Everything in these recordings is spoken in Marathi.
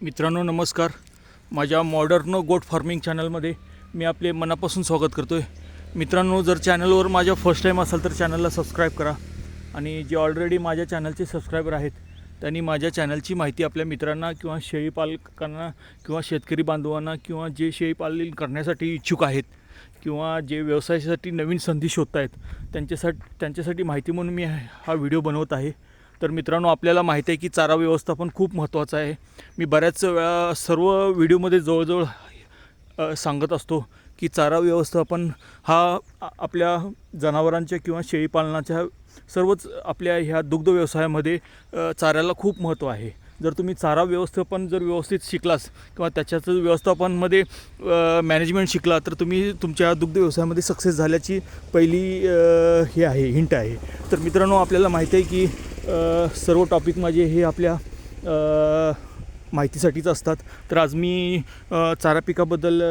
मित्रांनो नमस्कार. माझ्या मॉडर्न गोट फार्मिंग चॅनलमध्ये मी आपले मनापासून स्वागत करतो आहे. मित्रांनो, जर चॅनलवर माझ्या फर्स्ट टाईम असाल तर चॅनलला सबस्क्राईब करा आणि जे ऑलरेडी माझ्या चॅनलचे सबस्क्रायबर आहेत त्यांनी माझ्या चॅनलची माहिती आपल्या मित्रांना किंवा शेळीपालकांना किंवा शेतकरी बांधवांना किंवा जे शेळीपालन करण्यासाठी इच्छुक आहेत किंवा जे व्यवसायासाठी नवीन संधी शोधत आहेत त्यांच्यासाठी माहिती म्हणून मी हा व्हिडिओ बनवत आहे. तर मित्रांनो, आपल्याला माहिती आहे की चारा व्यवस्थापन खूप महत्त्वाचं आहे. मी बऱ्याच वेळा सर्व व्हिडिओमध्ये जवळजवळ सांगत असतो की चारा व्यवस्थापन हा आपल्या जनावरांच्या किंवा शेळीपालनाच्या सर्वच आपल्या ह्या दुग्ध व्यवसायामध्ये चाऱ्याला खूप महत्त्व आहे. जर तुम्ही चारा व्यवस्थापन जर व्यवस्थित शिकलास किंवा त्याच्याच व्यवस्थापनामध्ये मॅनेजमेंट शिकला तर तुम्ही तुमच्या दुग्ध व्यवसायामध्ये सक्सेस झाल्याची पहिली हिंट आहे. तर मित्रांनो, आपल्याला माहिती आहे की सर्व टॉपिक माझे हे आपल्या माहितीसाठीच असतात. तर आज मी चारा पिकाबद्दल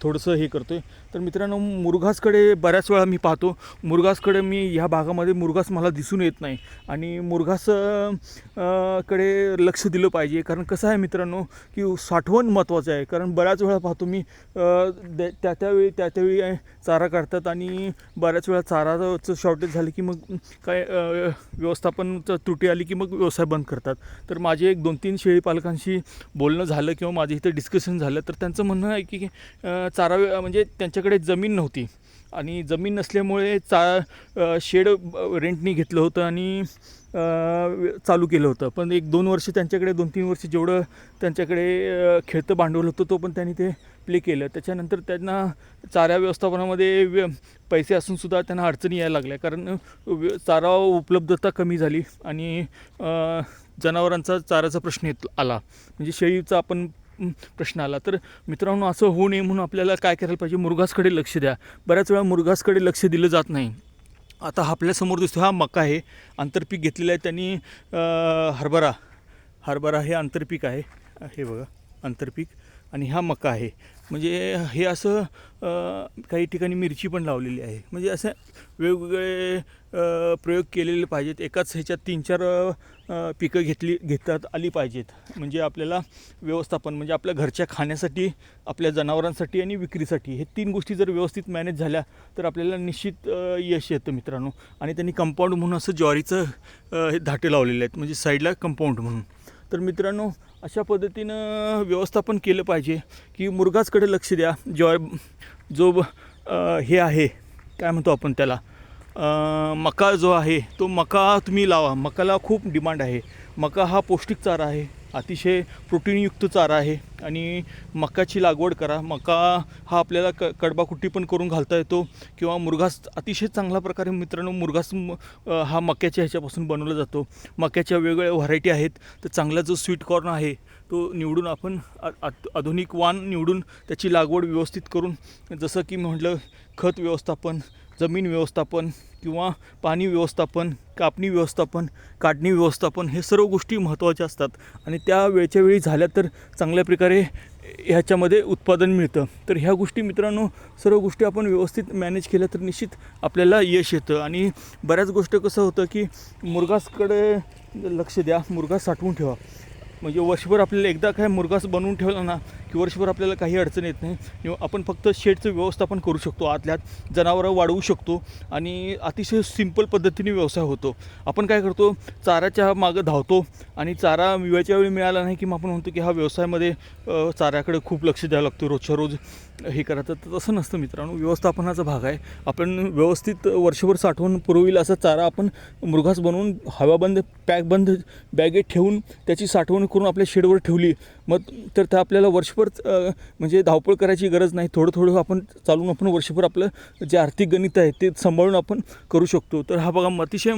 थोडंसं हे करतो आहे. तर मित्रांनो, मुरघासकडे बऱ्याच वेळा मी पाहतो. मुरघासकडे मी ह्या भागामध्ये मुरघास मला दिसून येत नाही आणि मुरघास कडे लक्ष दिलं पाहिजे. कारण कसं आहे मित्रांनो की साठवण महत्त्वाचं आहे. कारण बऱ्याच वेळा पाहतो मी त्यावेळी चारा काढतात आणि बऱ्याच वेळा चाराचं शॉर्टेज झालं की मग काय व्यवस्थापनाचं त्रुटी आली की मग व्यवसाय बंद करतात. तर माझे एक 2-3 शेळीपालकांशी बोलणं झालं किंवा माझे इथे डिस्कशन झालं तर त्यांचं म्हणणं आहे की चारा म्हणजे त्यांच्याकडे जमीन नव्हती आणि जमीन नसल्यामुळे शेड रेंटनी घेतलं होतं आणि चालू केलं होतं. पण 1-2 वर्ष त्यांच्याकडे 2-3 वर्ष जेवढं त्यांच्याकडे खेळतं भांडवल होतं तो पण त्यांनी ते प्ले केलं. त्याच्यानंतर त्यांना चारा व्यवस्थापनामध्ये पैसे असूनसुद्धा त्यांना अडचणी यायला लागल्या. कारण चारा उपलब्धता कमी झाली आणि जनावरांचा चाऱ्याचा प्रश्न आला, म्हणजे शेळीचा आपण प्रश्न आला. तर मित्रांनो, असं होऊ नये म्हणून आपल्याला काय करायला पाहिजे, मुरघासकडे लक्ष द्या. बऱ्याच वेळा मुरघासकडे लक्ष दिलं जात नाही. आता आपल्यासमोर दिसतो हा मका आहे, आंतरपीक घेतलेलं आहे त्यांनी. हरभरा हे आंतरपीक आहे, हे बघा आंतरपीक, आणि हा मका आहे. म्हणजे हे असं काही ठिकाणी मिरची पण लावलेली आहे. म्हणजे असं वेगवेगळे प्रयोग केलेले पाहिजेत. एकाच ह्याच्यात 3-4 पिकं घेतात आली पाहिजेत. म्हणजे आपल्याला व्यवस्थापन म्हणजे आपल्या घरच्या खाण्यासाठी, आपल्या जनावरांसाठी आणि विक्रीसाठी हे 3 गोष्टी जर व्यवस्थित मॅनेज झाल्या तर आपल्याला निश्चित यश येतं मित्रांनो. आणि त्यांनी कंपाऊंड म्हणून असं ज्वारीचं हे धाटे लावलेले आहेत, म्हणजे साईडला कंपाऊंड म्हणून. तर मित्रांनो, अशा पद्धतीनं व्यवस्थापन केलं पाहिजे की मुरघासकडे लक्ष द्या. जो हे आहे, काय म्हणतो आपण त्याला, मका जो आहे तो मका तुम्ही लावा. मकाला खूप डिमांड आहे. मका हा पौष्टिक चारा आहे, अतिशय प्रोटीनयुक्त चारा आहे आणि मकाची लागवड करा. मका हा आपल्याला कडबाकुट्टी पण करून घालता येतो किंवा मुरघास अतिशय चांगल्या प्रकारे मित्रांनो मुरघास हा मक्याच्या ह्याच्यापासून बनवला जातो. मक्याच्या वेगवेगळ्या व्हरायटी आहेत. तर चांगला जो स्वीट कॉर्न आहे तो निवडून आपण आधुनिक वाण निवडून त्याची लागवड व्यवस्थित करून, जसं की म्हटलं, खत व्यवस्थापन, जमीन व्यवस्थापन किंवा पाणी व्यवस्थापन, कापणी व्यवस्थापन, काढणी व्यवस्थापन, हे सर्व गोष्टी महत्त्वाच्या असतात आणि त्या वेळच्या वेळी झाल्या तर चांगल्या प्रकारे ह्याच्यामध्ये उत्पादन मिळतं. तर ह्या गोष्टी मित्रांनो, सर्व गोष्टी आपण व्यवस्थित मॅनेज केल्या तर निश्चित आपल्याला यश येतं. आणि बऱ्याच गोष्ट कसं होतं की मुरघासकडे लक्ष द्या, मुरघास साठवून ठेवा. म्हणजे वर्षभर आपल्याला एकदा काय मुरघास बनवून ठेवला ना की वर्षभर आपल्याला काही अडचण येत नाही. किंवा आपण फक्त शेडचं व्यवस्थापन करू शकतो, आतल्यात जनावरं वाढवू शकतो आणि अतिशय सिंपल पद्धतीने व्यवसाय होतो. आपण काय करतो, चाऱ्याच्या मागं धावतो आणि चारा वेळच्या वेळी मिळाला नाही की मग आपण म्हणतो की हा व्यवसायामध्ये चाऱ्याकडे खूप लक्ष द्यावं लागतं, रोजच्या रोज हे करायचं. तर तसं नसतं मित्रांनो, व्यवस्थापनाचा भाग आहे. आपण व्यवस्थित वर्षभर साठवून पुरविल असा चारा आपण मुरघास बनवून हवाबंद पॅकबंद बॅगेत ठेवून त्याची साठवण करून आपल्या शेडवर ठेवली मग तर त्या आपल्याला वर्षभर म्हणजे धावपळ करायची गरज नाही. थोडं थोडं आपण चालून आपण वर्षभर आपलं जे आर्थिक गणित आहे ते सांभाळून आपण करू शकतो. तर हा बघा, अतिशय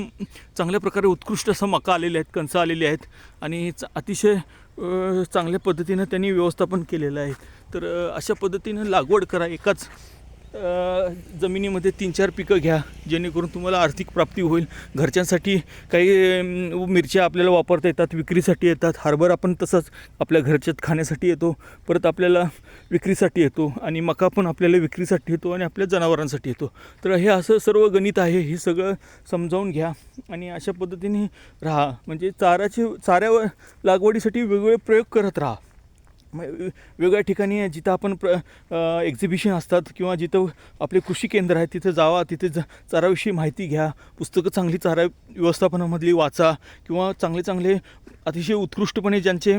चांगल्या प्रकारे उत्कृष्ट असं मका आलेले आहेत, कणसं आलेली आहेत आणि अतिशय चांगल्या पद्धतीनं त्यांनी व्यवस्थापन केलेलं आहे. तर अशा पद्धतीनं लागवड करा. जमिनीमध्ये 3-4 पिकं घ्या, जेणेकरून तुम्हाला आर्थिक प्राप्ती होईल. घरच्यांसाठी काही मिरच्या आपल्याला वापरता येतात, विक्रीसाठी येतात. हरभरा पण तसंच आपल्या घरच्यात खाण्यासाठी येतो, परत आपल्याला विक्रीसाठी येतो, आणि मका पण आपल्याला विक्रीसाठी येतो आणि आपल्या जनावरांसाठी येतो. तर हे असं सर्व गणित आहे, हे सगळं समजावून घ्या आणि अशा पद्धतीने राहा. म्हणजे चाऱ्या लागवडीसाठी वेगवेगळे प्रयोग करत राहा. वेगवेगळ्या ठिकाणी जिथं आपण एक्झिबिशन असतात किंवा जिथं आपले कृषी केंद्र आहे तिथं जावा, तिथे चाराविषयी माहिती घ्या. पुस्तकं चांगली चारा व्यवस्थापनामधली वाचा, किंवा चांगले अतिशय उत्कृष्टपणे ज्यांचे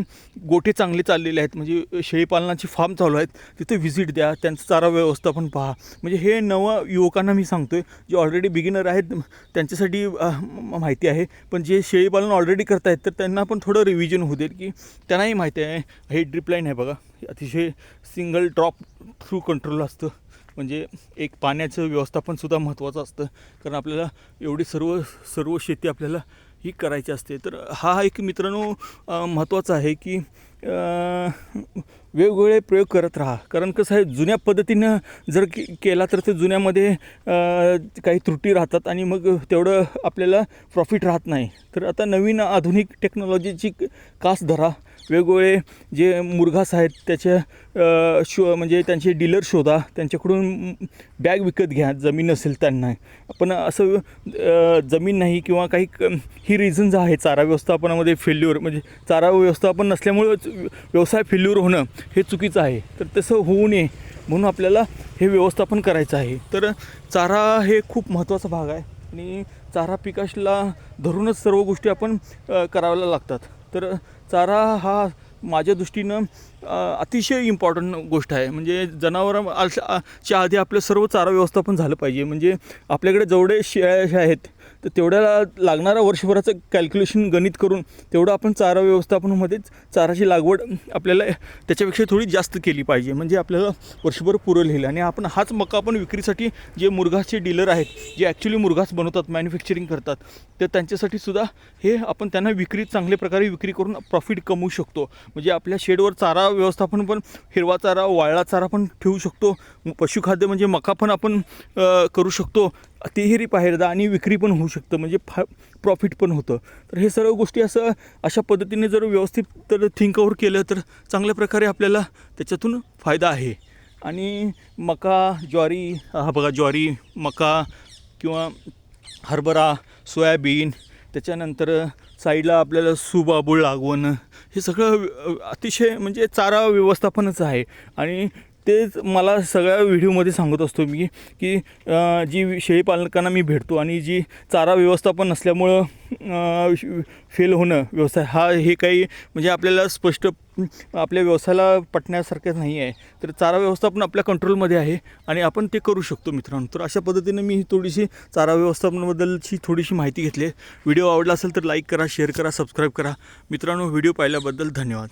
गोठे चांगले चाललेले आहेत, म्हणजे शेळीपालनाची फार्म चालू आहेत, तिथे व्हिजिट द्या, त्यांचं चारा व्यवस्थापन पहा. म्हणजे हे नवं युवकांना मी सांगतो आहे, जे ऑलरेडी बिगिनर आहेत त्यांच्यासाठी माहिती आहे, पण जे शेळीपालन ऑलरेडी करत आहेत तर त्यांना पण थोडं रिव्हिजन होऊ देईल, की त्यांनाही माहिती आहे. हे ड्रिप लाईन आहे बघा, अतिशय सिंगल ड्रॉप थ्रू कंट्रोल असतं. म्हणजे एक पाण्याचं व्यवस्थापनसुद्धा महत्त्वाचं असतं, कारण आपल्याला एवढी सर्व शेती आपल्याला ही करायची असते. तर हा एक मित्रांनो महत्त्वाचा आहे, की वेगवेगळे प्रयोग करत राहा. कारण कसं आहे, जुन्या पद्धतीनं जर केला तर ते जुन्यामध्ये काही त्रुटी राहतात आणि मग तेवढं आपल्याला प्रॉफिट राहत नाही. तर आता नवीन आधुनिक टेक्नॉलॉजीची कास धरा. वेगवेगळे जे मुरघास आहेत त्याच्या म्हणजे त्यांचे डीलर शोधा, त्यांच्याकडून बॅग विकत घ्या जमीन असेल त्यांना. पण असं जमीन नाही किंवा काही ही रिझन्स आहे चारा व्यवस्थापनामध्ये फेल्युअर, म्हणजे चारा व्यवस्थापन नसल्यामुळं व्यवसाय फेल्युअर होणं हे चुकीचं आहे. तर तसं होऊ नये म्हणून आपल्याला हे व्यवस्थापन करायचं आहे. तर चारा हे खूप महत्त्वाचा भाग आहे आणि चारा पिकाला धरूनच सर्व गोष्टी आपण कराव्या लागतात. तर चारा हा माझ्या दृष्टीनं अतिशय इम्पॉर्टंट गोष्ट आहे. म्हणजे जनावरांच्या आधी आपलं सर्व चारा व्यवस्थापन झालं पाहिजे. म्हणजे आपल्याकडे जेवढे शेळ्या आहेत तर तेवढ्याला लागणारा वर्षभराचं कॅल्क्युलेशन गणित करून तेवढं आपण चारा व्यवस्थापनामध्येच चाराची लागवड आपल्याला त्याच्यापेक्षा थोडी जास्त केली पाहिजे, म्हणजे आपल्याला वर्षभर पुरेल येईल. आणि आपण हाच मका आपण विक्रीसाठी जे मुरघासचे डीलर आहेत, जे ॲक्च्युली मुरघास बनवतात, मॅन्युफॅक्चरिंग करतात, तर त्यांच्यासाठी सुद्धा हे आपण त्यांना चांगल्या प्रकारे विक्री करून प्रॉफिट कमवू शकतो. म्हणजे आपल्या शेडवर चारा व्यवस्थापन पण हिरवा चारा, वाळला चारा पण ठेवू शकतो. पशुखाद्य म्हणजे मका पण आपण करू शकतो. तेही पाहिरदा आणि विक्री पण होऊ शकतं, म्हणजे प्रॉफिट पण होतं. तर हे सर्व गोष्टी अशा पद्धतीने जर व्यवस्थित थिंक ओव्हर केलं तर चांगल्या प्रकारे आपल्याला त्याच्यातून फायदा आहे. आणि मका, ज्वारी, हा बघा ज्वारी, मका किंवा हरभरा, सोयाबीन, त्याच्यानंतर साईडला आपल्याला सूबाबूळ लागवण, हे सगळं अतिशय म्हणजे चारा व्यवस्थापनच आहे. आणि तेच मला सगळ्या व्हिडिओमध्ये सांगत असतो मी, की जी शेळीपालकांना मी भेटतो आणि जी चारा व्यवस्थापन नसल्यामुळं फेल होणं व्यवसाय हे काही म्हणजे आपल्याला स्पष्ट आपल्या व्यवसायाला पटण्यासारखं नाही आहे. तर चारा व्यवस्थापन आपल्या कंट्रोलमध्ये आहे आणि आपण ते करू शकतो मित्रांनो. तर अशा पद्धतीने मी थोडीशी चारा व्यवस्थापनाबद्दलची थोडीशी माहिती घेतली आहे. व्हिडिओ आवडला असेल तर लाईक करा, शेअर करा, सबस्क्राईब करा. मित्रांनो, व्हिडिओ पाहिल्याबद्दल धन्यवाद.